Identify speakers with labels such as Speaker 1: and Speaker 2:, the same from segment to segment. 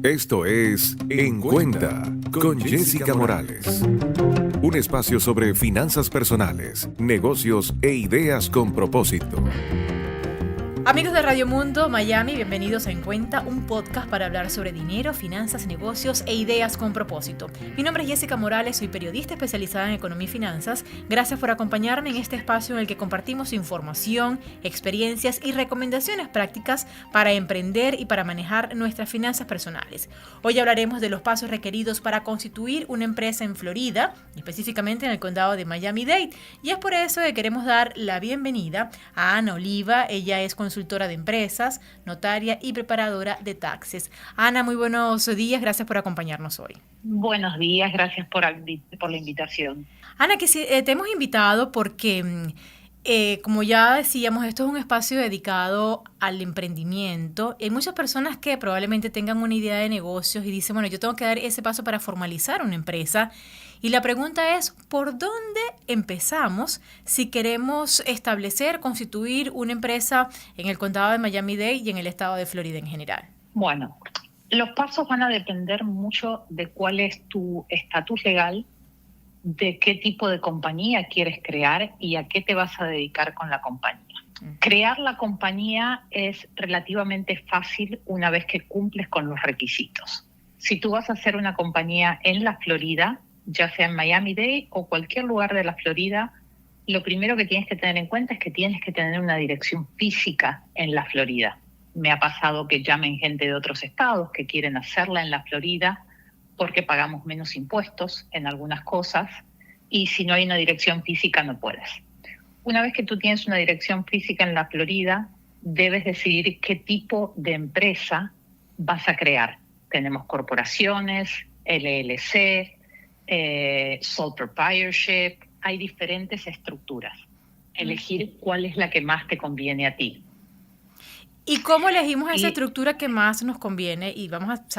Speaker 1: Esto es En Cuenta con Jessica Morales. Un espacio sobre finanzas personales, negocios e ideas con propósito.
Speaker 2: Amigos de Radio Mundo Miami, bienvenidos a En Cuenta, un podcast para hablar sobre dinero, finanzas, negocios e ideas con propósito. Mi nombre es Jessica Morales, soy periodista especializada en economía y finanzas. Gracias por acompañarme en este espacio en el que compartimos información, experiencias y recomendaciones prácticas para emprender y para manejar nuestras finanzas personales. Hoy hablaremos de los pasos requeridos para constituir una empresa en Florida, específicamente en el condado de Miami-Dade. Y es por eso que queremos dar la bienvenida a Ana Oliva. Ella es consultora de empresas, notaria y preparadora de taxes. Ana, muy buenos días, gracias por acompañarnos hoy.
Speaker 3: Buenos días, gracias por la invitación.
Speaker 2: Ana, que te hemos invitado porque, como ya decíamos, esto es un espacio dedicado al emprendimiento. Hay muchas personas que probablemente tengan una idea de negocios y dicen, bueno, yo tengo que dar ese paso para formalizar una empresa. Y la pregunta es, ¿por dónde empezamos si queremos establecer, constituir una empresa en el condado de Miami-Dade y en el estado de Florida en general?
Speaker 3: Bueno, los pasos van a depender mucho de cuál es tu estatus legal, de qué tipo de compañía quieres crear y a qué te vas a dedicar con la compañía. Crear la compañía es relativamente fácil una vez que cumples con los requisitos. Si tú vas a hacer una compañía en la Florida, ya sea en Miami-Dade o cualquier lugar de la Florida, lo primero que tienes que tener en cuenta es que tienes que tener una dirección física en la Florida. Me ha pasado que llamen gente de otros estados que quieren hacerla en la Florida porque pagamos menos impuestos en algunas cosas y si no hay una dirección física no puedes. Una vez que tú tienes una dirección física en la Florida, debes decidir qué tipo de empresa vas a crear. Tenemos corporaciones, LLC, sole proprietorship, hay diferentes estructuras. Elegir cuál es la que más te conviene a ti.
Speaker 2: ¿Y cómo elegimos esa estructura que más nos conviene? Y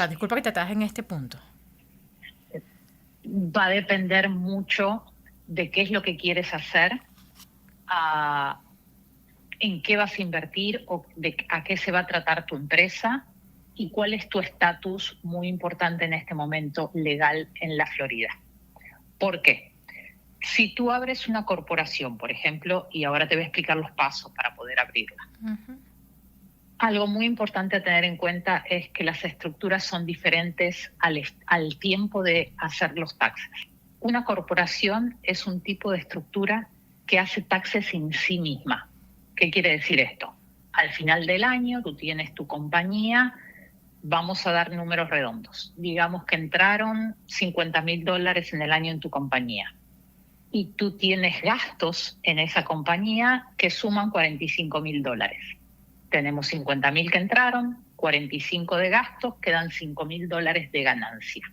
Speaker 2: disculpa que te ataje en este punto.
Speaker 3: Va a depender mucho de qué es lo que quieres hacer, en qué vas a invertir o a qué se va a tratar tu empresa y cuál es tu estatus muy importante en este momento legal en la Florida. ¿Por qué? Si tú abres una corporación, por ejemplo, y ahora te voy a explicar los pasos para poder abrirla. Uh-huh. Algo muy importante a tener en cuenta es que las estructuras son diferentes al tiempo de hacer los taxes. Una corporación es un tipo de estructura que hace taxes en sí misma. ¿Qué quiere decir esto? Al final del año tú tienes tu compañía. Vamos a dar números redondos. Digamos que entraron $50,000 en el año en tu compañía y tú tienes gastos en esa compañía que suman $45,000. Tenemos 50,000 que entraron, 45 de gastos, quedan $5,000 de ganancia.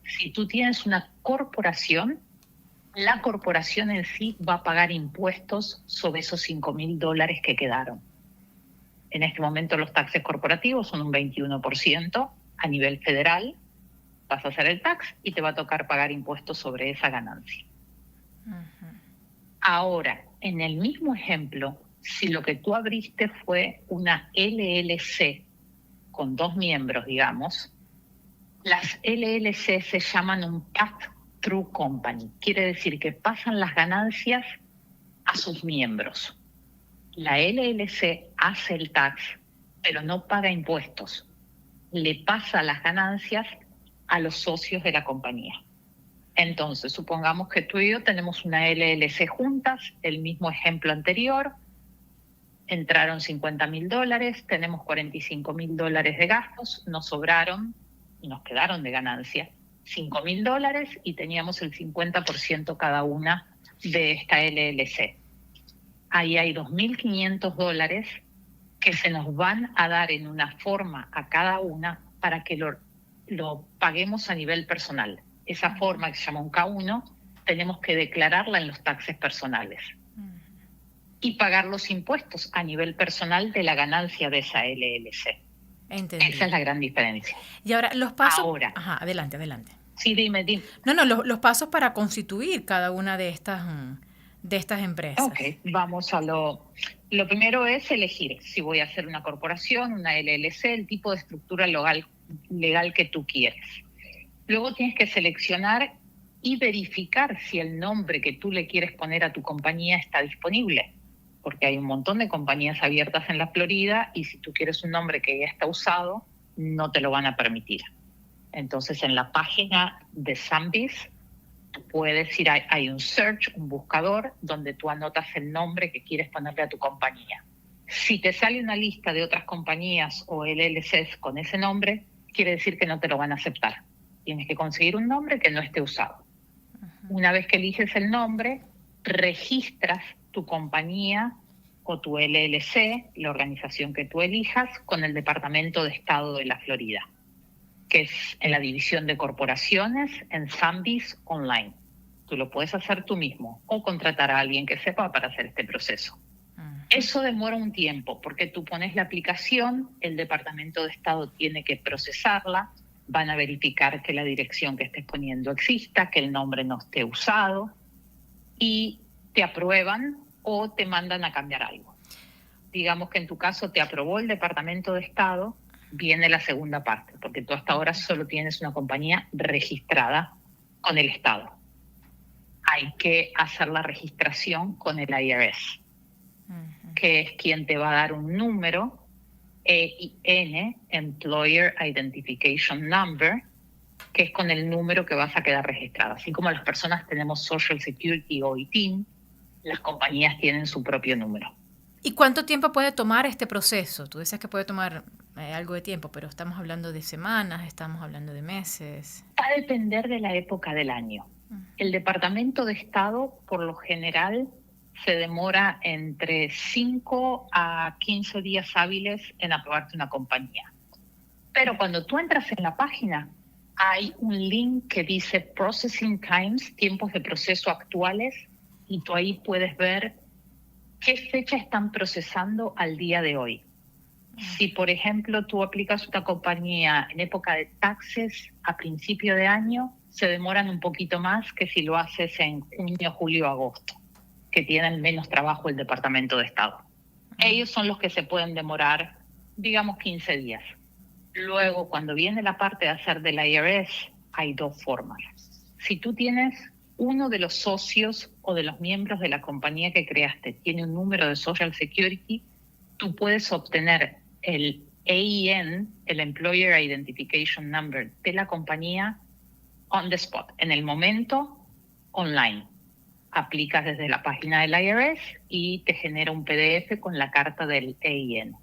Speaker 3: Si tú tienes una corporación, la corporación en sí va a pagar impuestos sobre esos $5,000 que quedaron. En este momento los taxes corporativos son un 21% a nivel federal. Vas a hacer el tax y te va a tocar pagar impuestos sobre esa ganancia. Uh-huh. Ahora, en el mismo ejemplo, si lo que tú abriste fue una LLC con 2 miembros, digamos, las LLC se llaman un pass-through company. Quiere decir que pasan las ganancias a sus miembros. La LLC hace el tax, pero no paga impuestos. Le pasa las ganancias a los socios de la compañía. Entonces, supongamos que tú y yo tenemos una LLC juntas, el mismo ejemplo anterior. Entraron $50,000, tenemos $45,000 de gastos, nos sobraron y nos quedaron de ganancia $5,000 y teníamos el 50% cada una de esta LLC. Ahí hay $2,500 que se nos van a dar en una forma a cada una para que lo paguemos a nivel personal. Esa forma que se llama un K1, tenemos que declararla en los taxes personales y pagar los impuestos a nivel personal de la ganancia de esa LLC.
Speaker 2: Entendido.
Speaker 3: Esa es la gran diferencia.
Speaker 2: Y ahora, los pasos...
Speaker 3: Ahora.
Speaker 2: Ajá, adelante.
Speaker 3: Sí, dime.
Speaker 2: No, los pasos para constituir cada una de estas empresas.
Speaker 3: Ok, vamos a lo primero es elegir si voy a hacer una corporación, una LLC, el tipo de estructura legal legal que tú quieres. Luego tienes que seleccionar y verificar si el nombre que tú le quieres poner a tu compañía está disponible, porque hay un montón de compañías abiertas en la Florida y si tú quieres un nombre que ya está usado, no te lo van a permitir. Entonces, en la página de Zenbis, tú puedes ir, hay un search, un buscador, donde tú anotas el nombre que quieres ponerle a tu compañía. Si te sale una lista de otras compañías o LLCs con ese nombre, quiere decir que no te lo van a aceptar. Tienes que conseguir un nombre que no esté usado. Una vez que eliges el nombre, registras tu compañía o tu LLC, la organización que tú elijas, con el Departamento de Estado de la Florida, que es en la división de corporaciones en Zenbis Online. Tú lo puedes hacer tú mismo o contratar a alguien que sepa para hacer este proceso. Eso demora un tiempo porque tú pones la aplicación, el Departamento de Estado tiene que procesarla, van a verificar que la dirección que estés poniendo exista, que el nombre no esté usado y te aprueban o te mandan a cambiar algo. Digamos que en tu caso te aprobó el Departamento de Estado, viene la segunda parte, porque tú hasta ahora solo tienes una compañía registrada con el Estado. Hay que hacer la registración con el IRS, que es quien te va a dar un número, EIN, Employer Identification Number, que es con el número que vas a quedar registrada. Así como las personas tenemos Social Security o ITIN, las compañías tienen su propio número.
Speaker 2: ¿Y cuánto tiempo puede tomar este proceso? Tú decías que puede tomar algo de tiempo, pero estamos hablando de semanas, estamos hablando de meses.
Speaker 3: Va a depender de la época del año. El Departamento de Estado, por lo general, se demora entre 5 a 15 días hábiles en aprobarte una compañía. Pero cuando tú entras en la página, hay un link que dice Processing Times, tiempos de proceso actuales, y tú ahí puedes ver qué fecha están procesando al día de hoy. Si, por ejemplo, tú aplicas una compañía en época de taxes a principio de año, se demoran un poquito más que si lo haces en junio, julio, agosto, que tienen menos trabajo el Departamento de Estado. Ellos son los que se pueden demorar, digamos, 15 días. Luego, cuando viene la parte de hacer del IRS, hay dos formas. Si tú tienes uno de los socios o de los miembros de la compañía que creaste, tiene un número de Social Security, tú puedes obtener el EIN, el Employer Identification Number, de la compañía on the spot, en el momento, online. Aplicas desde la página del IRS y te genera un PDF con la carta del EIN.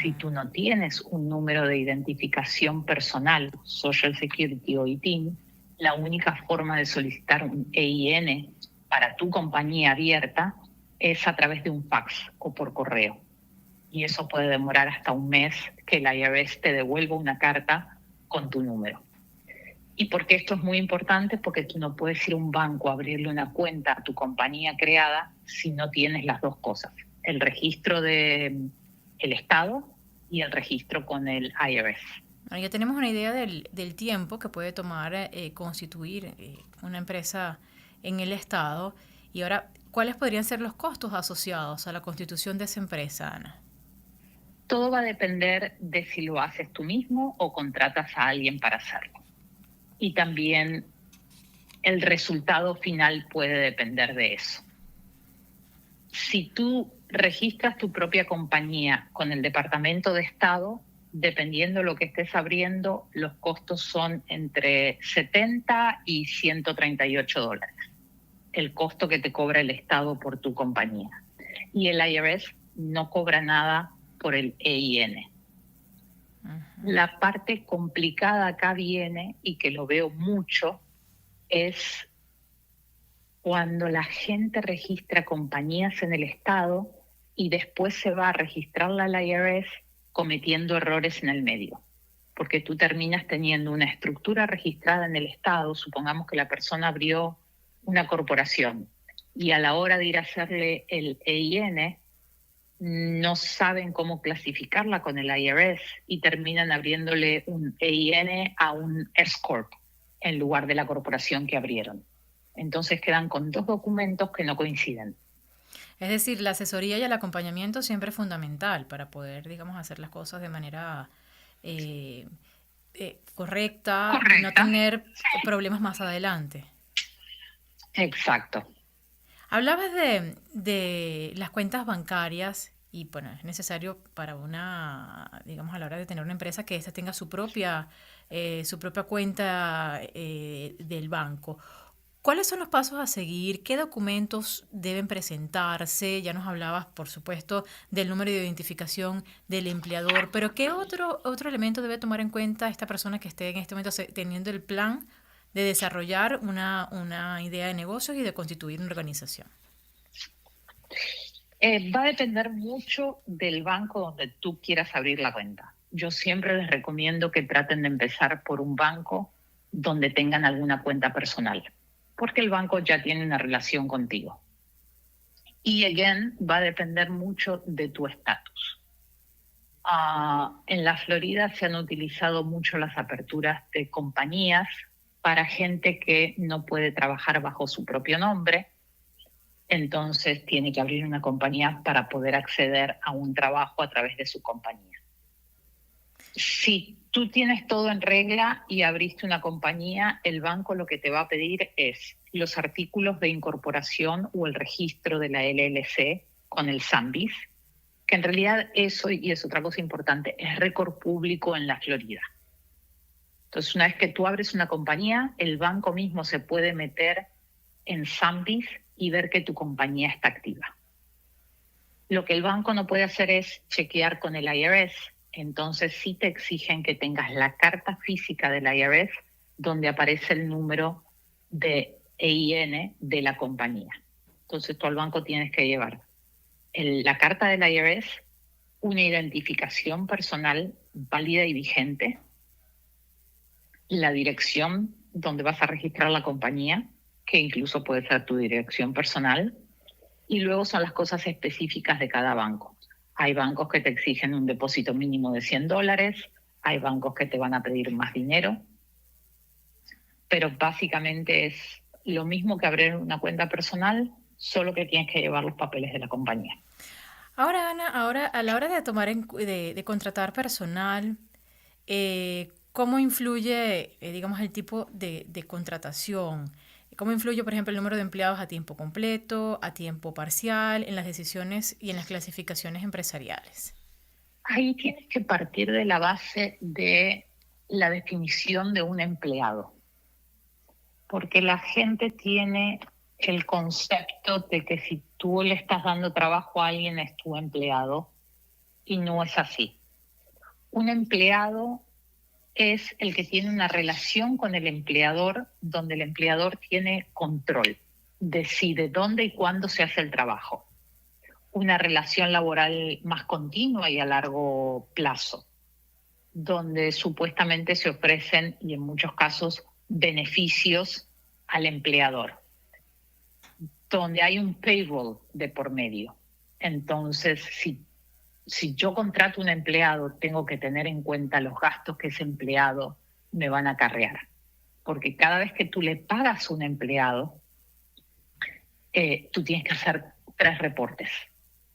Speaker 3: Si tú no tienes un número de identificación personal, Social Security o ITIN, la única forma de solicitar un EIN para tu compañía abierta es a través de un fax o por correo. Y eso puede demorar hasta un mes que el IRS te devuelva una carta con tu número. ¿Y por qué esto es muy importante? Porque tú no puedes ir a un banco a abrirle una cuenta a tu compañía creada si no tienes las dos cosas. El registro del Estado y el registro con el IRS.
Speaker 2: Bueno, ya tenemos una idea del tiempo que puede tomar constituir una empresa en el Estado. Y ahora, ¿cuáles podrían ser los costos asociados a la constitución de esa empresa, Ana?
Speaker 3: Todo va a depender de si lo haces tú mismo o contratas a alguien para hacerlo. Y también el resultado final puede depender de eso. Si tú registras tu propia compañía con el Departamento de Estado, dependiendo de lo que estés abriendo, los costos son entre $70 y $138, el costo que te cobra el Estado por tu compañía. Y el IRS no cobra nada por el EIN. La parte complicada acá viene, y que lo veo mucho, es cuando la gente registra compañías en el Estado y después se va a registrarla al IRS cometiendo errores en el medio. Porque tú terminas teniendo una estructura registrada en el Estado, supongamos que la persona abrió una corporación y a la hora de ir a hacerle el EIN, no saben cómo clasificarla con el IRS y terminan abriéndole un EIN a un S-Corp en lugar de la corporación que abrieron. Entonces quedan con dos documentos que no coinciden.
Speaker 2: Es decir, la asesoría y el acompañamiento siempre es fundamental para poder, digamos, hacer las cosas de manera correcta y no
Speaker 3: Correcta.
Speaker 2: tener problemas más adelante.
Speaker 3: Exacto.
Speaker 2: Hablabas de las cuentas bancarias y bueno, es necesario para digamos, a la hora de tener una empresa que ésta tenga su propia cuenta del banco. ¿Cuáles son los pasos a seguir? ¿Qué documentos deben presentarse? Ya nos hablabas, por supuesto, del número de identificación del empleador, pero ¿qué otro elemento debe tomar en cuenta esta persona que esté en este momento teniendo el plan de desarrollar una idea de negocios y de constituir una organización?
Speaker 3: Va a depender mucho del banco donde tú quieras abrir la cuenta. Yo siempre les recomiendo que traten de empezar por un banco donde tengan alguna cuenta personal, porque el banco ya tiene una relación contigo. Y, again, va a depender mucho de tu estatus. En la Florida se han utilizado mucho las aperturas de compañías para gente que no puede trabajar bajo su propio nombre. Entonces tiene que abrir una compañía para poder acceder a un trabajo a través de su compañía. Si tú tienes todo en regla y abriste una compañía, el banco lo que te va a pedir es los artículos de incorporación o el registro de la LLC con el SAMBIS, que en realidad eso, y es otra cosa importante, es récord público en la Florida. Entonces, una vez que tú abres una compañía, el banco mismo se puede meter en SAMBIS y ver que tu compañía está activa. Lo que el banco no puede hacer es chequear con el IRS. Entonces sí te exigen que tengas la carta física del IRS donde aparece el número de EIN de la compañía. Entonces tú al banco tienes que llevar la carta del IRS, una identificación personal válida y vigente, la dirección donde vas a registrar la compañía, que incluso puede ser tu dirección personal, y luego son las cosas específicas de cada banco. Hay bancos que te exigen un depósito mínimo de $100, hay bancos que te van a pedir más dinero, pero básicamente es lo mismo que abrir una cuenta personal, solo que tienes que llevar los papeles de la compañía.
Speaker 2: Ahora, Ana, a la hora de contratar personal, ¿cómo influye, digamos, el tipo de contratación? ¿Cómo influye, por ejemplo, el número de empleados a tiempo completo, a tiempo parcial, en las decisiones y en las clasificaciones empresariales?
Speaker 3: Ahí tienes que partir de la base de la definición de un empleado, porque la gente tiene el concepto de que si tú le estás dando trabajo a alguien es tu empleado, y no es así. Un empleado es el que tiene una relación con el empleador, donde el empleador tiene control, decide dónde y cuándo se hace el trabajo. Una relación laboral más continua y a largo plazo, donde supuestamente se ofrecen, y en muchos casos, beneficios al empleador, donde hay un payroll de por medio. Entonces, si yo contrato un empleado, tengo que tener en cuenta los gastos que ese empleado me van a acarrear. Porque cada vez que tú le pagas a un empleado, tú tienes que hacer 3 reportes.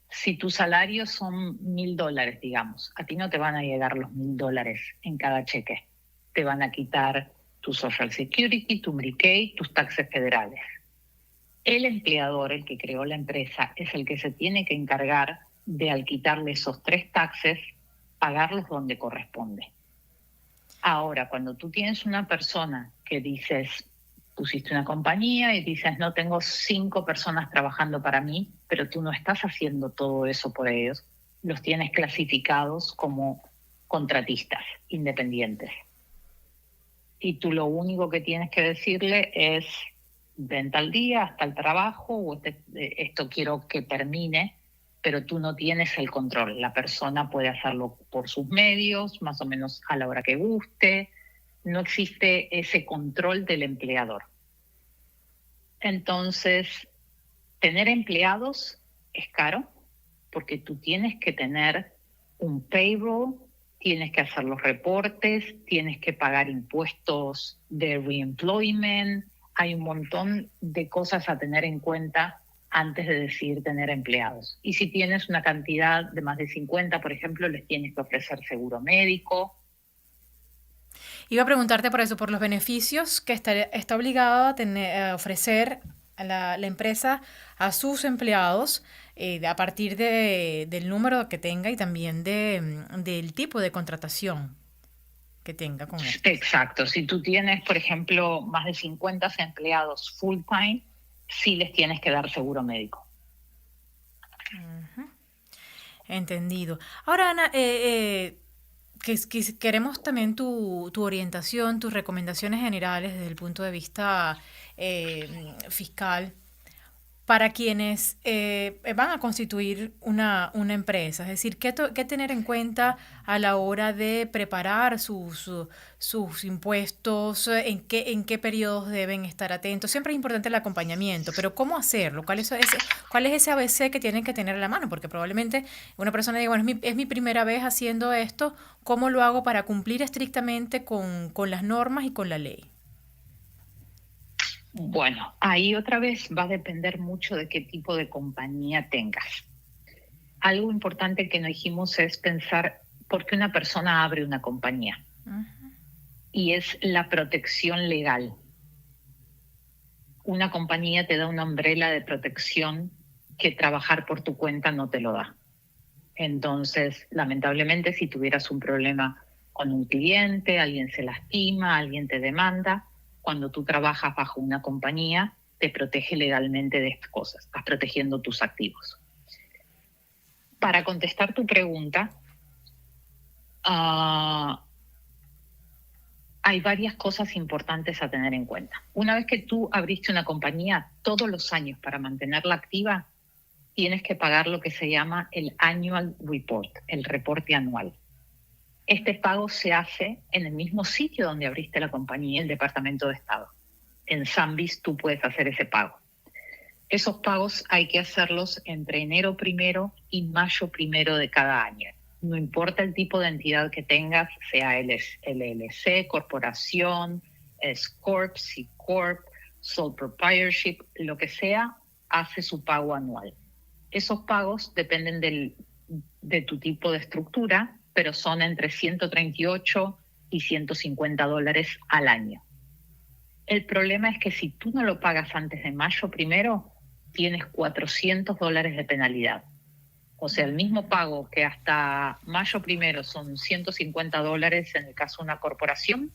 Speaker 3: Si tu salario son $1,000, digamos, a ti no te van a llegar los $1,000 en cada cheque. Te van a quitar tu Social Security, tu Medicaid, tus taxes federales. El empleador, el que creó la empresa, es el que se tiene que encargar de, al quitarle esos 3 taxes, pagarlos donde corresponde. Ahora, cuando tú tienes una persona que dices, pusiste una compañía y dices, no, tengo 5 personas trabajando para mí, pero tú no estás haciendo todo eso por ellos, los tienes clasificados como contratistas independientes. Y tú lo único que tienes que decirle es, ven tal día, hasta el trabajo, o esto quiero que termine, pero tú no tienes el control. La persona puede hacerlo por sus medios, más o menos a la hora que guste. No existe ese control del empleador. Entonces, tener empleados es caro porque tú tienes que tener un payroll, tienes que hacer los reportes, tienes que pagar impuestos de reemployment. Hay un montón de cosas a tener en cuenta antes de decidir tener empleados. Y si tienes una cantidad de más de 50, por ejemplo, les tienes que ofrecer seguro médico.
Speaker 2: Iba a preguntarte por eso, por los beneficios que está obligado a ofrecer a la empresa a sus empleados a partir del número que tenga y también del tipo de contratación que tenga con esto.
Speaker 3: Exacto. Si tú tienes, por ejemplo, más de 50 empleados full time, sí les tienes que dar seguro médico.
Speaker 2: Entendido. Ahora, Ana, queremos también tu orientación, tus recomendaciones generales desde el punto de vista fiscal para quienes van a constituir una empresa. Es decir, qué tener en cuenta a la hora de preparar sus impuestos, en qué periodos deben estar atentos. Siempre es importante el acompañamiento, pero ¿cómo hacerlo? ¿Cuál es ese ABC que tienen que tener a la mano? Porque probablemente una persona diga, bueno, es mi primera vez haciendo esto, ¿cómo lo hago para cumplir estrictamente con las normas y con la ley?
Speaker 3: Bueno, ahí otra vez va a depender mucho de qué tipo de compañía tengas. Algo importante que no dijimos es pensar por qué una persona abre una compañía. Y es la protección legal. Una compañía te da una umbrella de protección que trabajar por tu cuenta no te lo da. Entonces, lamentablemente, si tuvieras un problema con un cliente, alguien se lastima, alguien te demanda, cuando tú trabajas bajo una compañía, te protege legalmente de estas cosas. Estás protegiendo tus activos. Para contestar tu pregunta, hay varias cosas importantes a tener en cuenta. Una vez que tú abriste una compañía, todos los años para mantenerla activa, tienes que pagar lo que se llama el Annual Report, el reporte anual. Este pago se hace en el mismo sitio donde abriste la compañía, el Departamento de Estado. En Sambis tú puedes hacer ese pago. Esos pagos hay que hacerlos entre enero 1 y mayo 1 de cada año. No importa el tipo de entidad que tengas, sea LLC, corporación, S Corp, C Corp, Sole Proprietorship, lo que sea, hace su pago anual. Esos pagos dependen de tu tipo de estructura, pero son entre 138 y $150 al año. El problema es que si tú no lo pagas antes de mayo 1, tienes $400 de penalidad. O sea, el mismo pago que hasta mayo 1 son $150 en el caso de una corporación,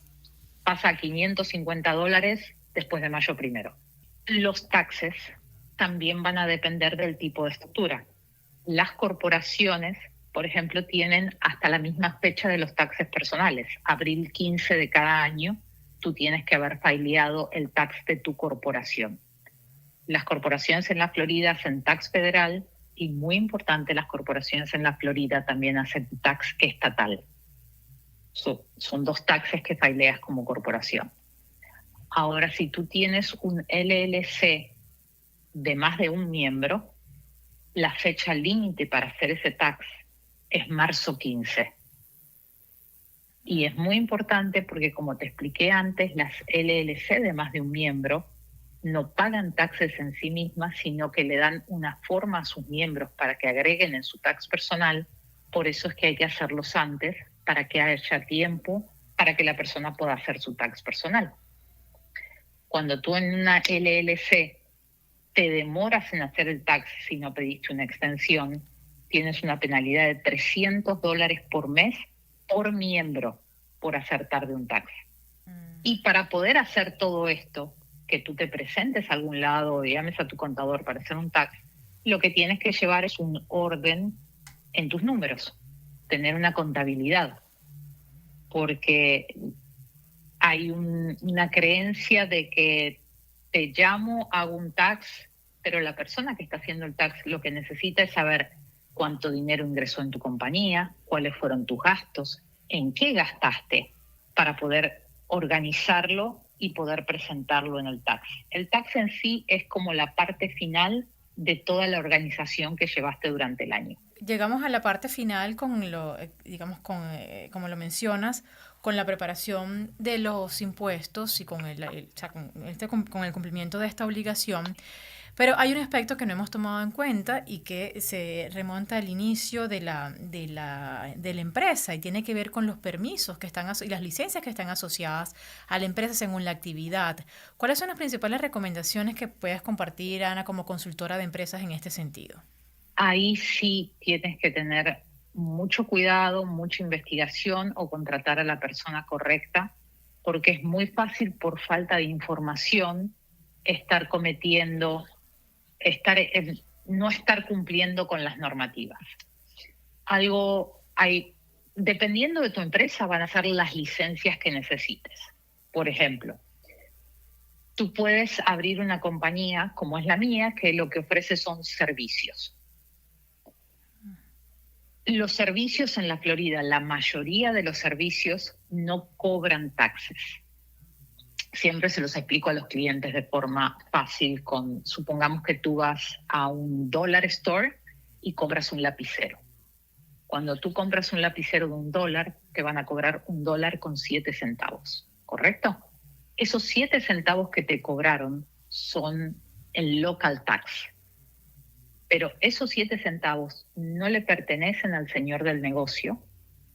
Speaker 3: pasa a $550 después de mayo 1. Los taxes también van a depender del tipo de estructura. Las corporaciones, por ejemplo, tienen hasta la misma fecha de los taxes personales. Abril 15 de cada año, tú tienes que haber fileado el tax de tu corporación. Las corporaciones en la Florida hacen tax federal y, muy importante, las corporaciones en la Florida también hacen tax estatal. Son dos taxes que fileas como corporación. Ahora, si tú tienes un LLC de más de un miembro, la fecha límite para hacer ese tax es marzo 15. Y es muy importante porque, como te expliqué antes, las LLC de más de un miembro no pagan taxes en sí mismas, sino que le dan una forma a sus miembros para que agreguen en su tax personal. Por eso es que hay que hacerlos antes, para que haya tiempo para que la persona pueda hacer su tax personal. Cuando tú en una LLC te demoras en hacer el tax si no pediste una extensión, tienes una penalidad de $300 por mes por miembro por hacer tarde un tax. Y para poder hacer todo esto, que tú te presentes a algún lado o llames a tu contador para hacer un tax, lo que tienes que llevar es un orden en tus números, tener una contabilidad, porque hay una creencia de que te llamo, hago un tax, pero la persona que está haciendo el tax lo que necesita es saber cuánto dinero ingresó en tu compañía, cuáles fueron tus gastos, en qué gastaste, para poder organizarlo y poder presentarlo en el tax. El tax en sí es como la parte final de toda la organización que llevaste durante el año.
Speaker 2: Llegamos a la parte final con como lo mencionas, con la preparación de los impuestos y con el cumplimiento de esta obligación. Pero hay un aspecto que no hemos tomado en cuenta y que se remonta al inicio de la empresa y tiene que ver con los permisos que están y las licencias que están asociadas a la empresa según la actividad. ¿Cuáles son las principales recomendaciones que puedes compartir, Ana, como consultora de empresas en este sentido?
Speaker 3: Ahí sí tienes que tener mucho cuidado, mucha investigación o contratar a la persona correcta, porque es muy fácil por falta de información estar cometiendo, no estar cumpliendo con las normativas. Dependiendo de tu empresa, van a ser las licencias que necesites. Por ejemplo, tú puedes abrir una compañía como es la mía, que lo que ofrece son servicios. Los servicios en la Florida, la mayoría de los servicios no cobran taxes. Siempre se los explico a los clientes de forma fácil. Supongamos que tú vas a un dollar store y cobras un lapicero. Cuando tú compras un lapicero de $1, te van a cobrar $1.07, ¿correcto? Esos 7 centavos que te cobraron son el local tax. Pero esos 7 centavos no le pertenecen al señor del negocio,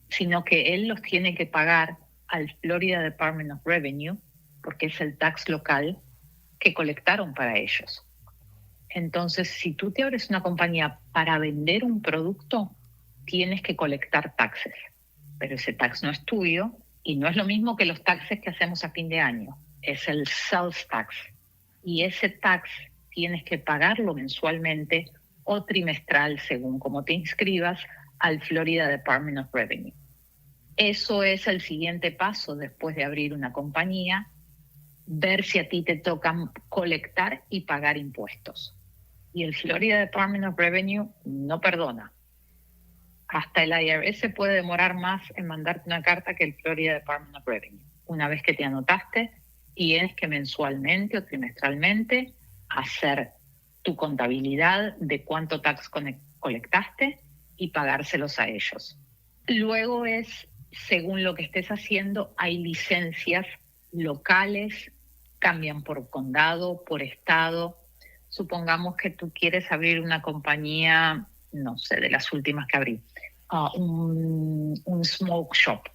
Speaker 3: sino que él los tiene que pagar al Florida Department of Revenue, porque es el tax local que colectaron para ellos. Entonces, si tú te abres una compañía para vender un producto, tienes que colectar taxes. Pero ese tax no es tuyo y no es lo mismo que los taxes que hacemos a fin de año. Es el sales tax. Y ese tax tienes que pagarlo mensualmente o trimestral, según cómo te inscribas, al Florida Department of Revenue. Eso es el siguiente paso después de abrir una compañía, ver si a ti te toca colectar y pagar impuestos. Y el Florida Department of Revenue no perdona. Hasta el IRS se puede demorar más en mandarte una carta que el Florida Department of Revenue. Una vez que te anotaste, tienes que mensualmente o trimestralmente hacer tu contabilidad de cuánto tax colectaste y pagárselos a ellos. Luego según lo que estés haciendo, hay licencias locales, cambian por condado, por estado. Supongamos que tú quieres abrir una compañía, no sé, de las últimas que abrí, un smoke shop.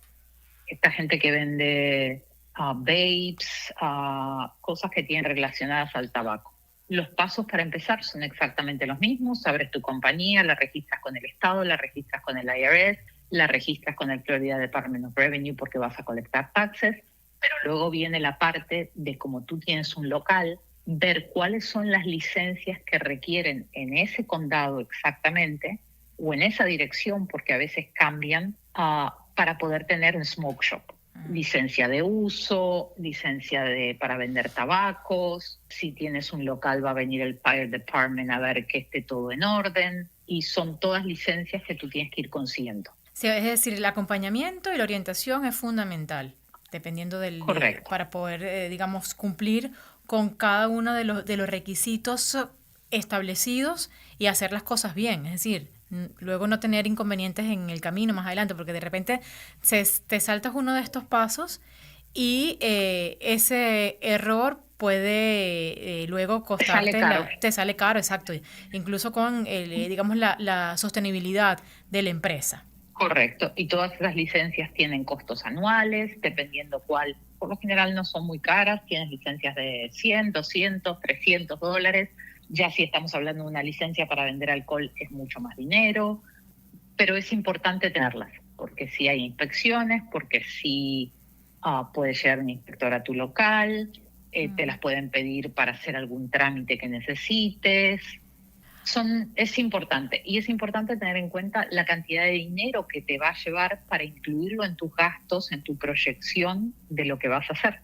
Speaker 3: Esta gente que vende vapes, cosas que tienen relacionadas al tabaco. Los pasos para empezar son exactamente los mismos. Abres tu compañía, la registras con el Estado, la registras con el IRS, la registras con el Florida Department of Revenue porque vas a colectar taxes, pero luego viene la parte de, como tú tienes un local, ver cuáles son las licencias que requieren en ese condado exactamente o en esa dirección, porque a veces cambian, para poder tener un smoke shop. Licencia de uso, licencia para vender tabacos. Si tienes un local va a venir el Fire Department a ver que esté todo en orden, y son todas licencias que tú tienes que ir consiguiendo.
Speaker 2: Sí, es decir, el acompañamiento y la orientación es fundamental, dependiendo para poder, digamos, cumplir con cada uno de los requisitos establecidos y hacer las cosas bien. Es decir, luego no tener inconvenientes en el camino más adelante, porque de repente te saltas uno de estos pasos y ese error puede luego costarte, te sale caro, exacto, incluso con digamos la sostenibilidad de la empresa.
Speaker 3: Correcto, y todas esas licencias tienen costos anuales, dependiendo cuál. Por lo general no son muy caras, tienes licencias de $100, $200, $300. Ya si estamos hablando de una licencia para vender alcohol es mucho más dinero, pero es importante tenerlas, porque si hay inspecciones, porque si puede llegar un inspector a tu local, te las pueden pedir para hacer algún trámite que necesites. Es importante, y es importante tener en cuenta la cantidad de dinero que te va a llevar para incluirlo en tus gastos, en tu proyección de lo que vas a hacer.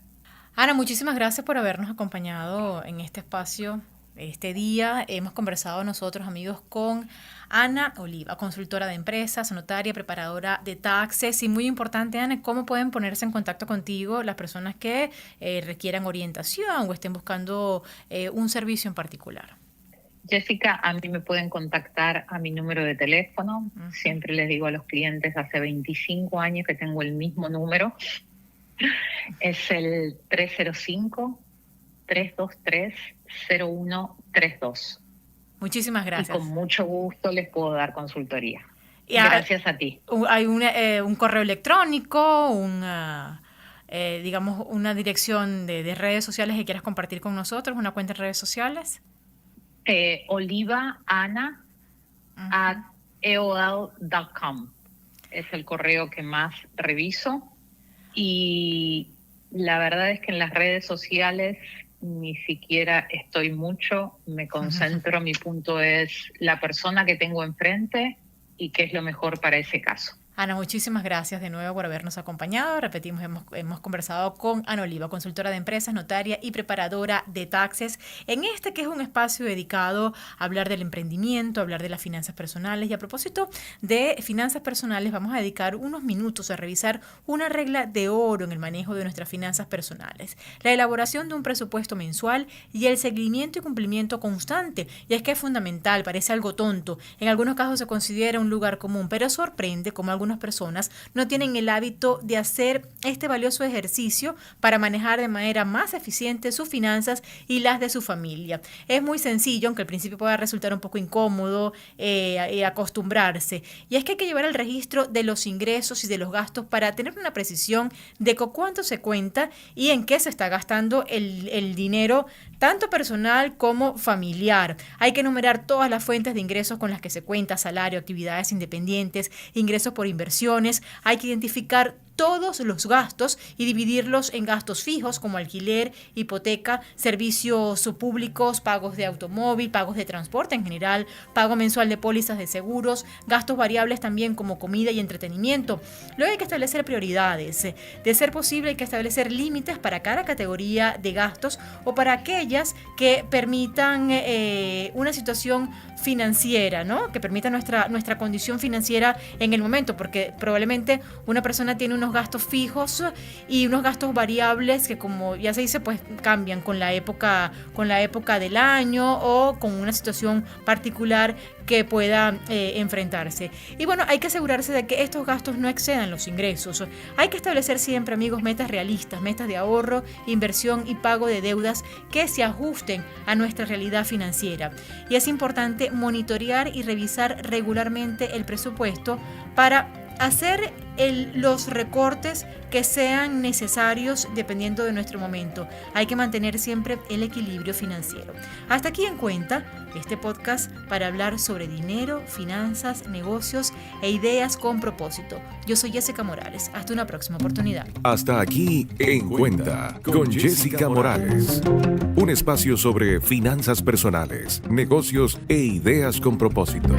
Speaker 2: Ana, muchísimas gracias por habernos acompañado en este espacio. Este día hemos conversado nosotros, amigos, con Ana Oliva, consultora de empresas, notaria, preparadora de taxes. Y muy importante, Ana, ¿cómo pueden ponerse en contacto contigo las personas que requieran orientación o estén buscando un servicio en particular?
Speaker 3: Jessica, a mí me pueden contactar a mi número de teléfono. Siempre les digo a los clientes, hace 25 años que tengo el mismo número. Es el 305 323-0132.
Speaker 2: Muchísimas gracias.
Speaker 3: Y con mucho gusto les puedo dar consultoría.
Speaker 2: Y
Speaker 3: gracias a ti.
Speaker 2: ¿Hay un correo electrónico, digamos, una dirección de redes sociales que quieras compartir con nosotros, una cuenta en redes sociales?
Speaker 3: olivaana@aol.com es el correo que más reviso, y la verdad es que en las redes sociales ni siquiera estoy mucho, me concentro, mi punto es la persona que tengo enfrente y qué es lo mejor para ese caso.
Speaker 2: Ana, muchísimas gracias de nuevo por habernos acompañado. Repetimos, hemos conversado con Ana Oliva, consultora de empresas, notaria y preparadora de taxes, en que es un espacio dedicado a hablar del emprendimiento, a hablar de las finanzas personales. Y a propósito de finanzas personales, vamos a dedicar unos minutos a revisar una regla de oro en el manejo de nuestras finanzas personales: la elaboración de un presupuesto mensual y el seguimiento y cumplimiento constante. Y es que es fundamental, parece algo tonto, en algunos casos se considera un lugar común, pero sorprende cómo algunas personas no tienen el hábito de hacer este valioso ejercicio para manejar de manera más eficiente sus finanzas y las de su familia. Es muy sencillo, aunque al principio pueda resultar un poco incómodo acostumbrarse. Y es que hay que llevar el registro de los ingresos y de los gastos para tener una precisión de cuánto se cuenta y en qué se está gastando el dinero, tanto personal como familiar. Hay que enumerar todas las fuentes de ingresos con las que se cuenta: salario, actividades independientes, ingresos por inversiones. Hay que identificar todos los gastos y dividirlos en gastos fijos como alquiler, hipoteca, servicios públicos, pagos de automóvil, pagos de transporte en general, pago mensual de pólizas de seguros, gastos variables también como comida y entretenimiento. Luego hay que establecer prioridades. De ser posible, hay que establecer límites para cada categoría de gastos o para aquellas que permitan una situación financiera, ¿no? Que permita nuestra condición financiera en el momento, porque probablemente una persona tiene unos gastos fijos y unos gastos variables que, como ya se dice, pues cambian con la época del año o con una situación particular que pueda enfrentarse. Y bueno, hay que asegurarse de que estos gastos no excedan los ingresos. Hay que establecer siempre, amigos, metas realistas, metas de ahorro, inversión y pago de deudas que se ajusten a nuestra realidad financiera. Y es importante monitorear y revisar regularmente el presupuesto para hacer los recortes que sean necesarios dependiendo de nuestro momento. Hay que mantener siempre el equilibrio financiero. Hasta aquí En Cuenta, este podcast para hablar sobre dinero, finanzas, negocios e ideas con propósito. Yo soy Jessica Morales. Hasta una próxima oportunidad.
Speaker 1: Hasta aquí En Cuenta con Jessica Morales. Un espacio sobre finanzas personales, negocios e ideas con propósito.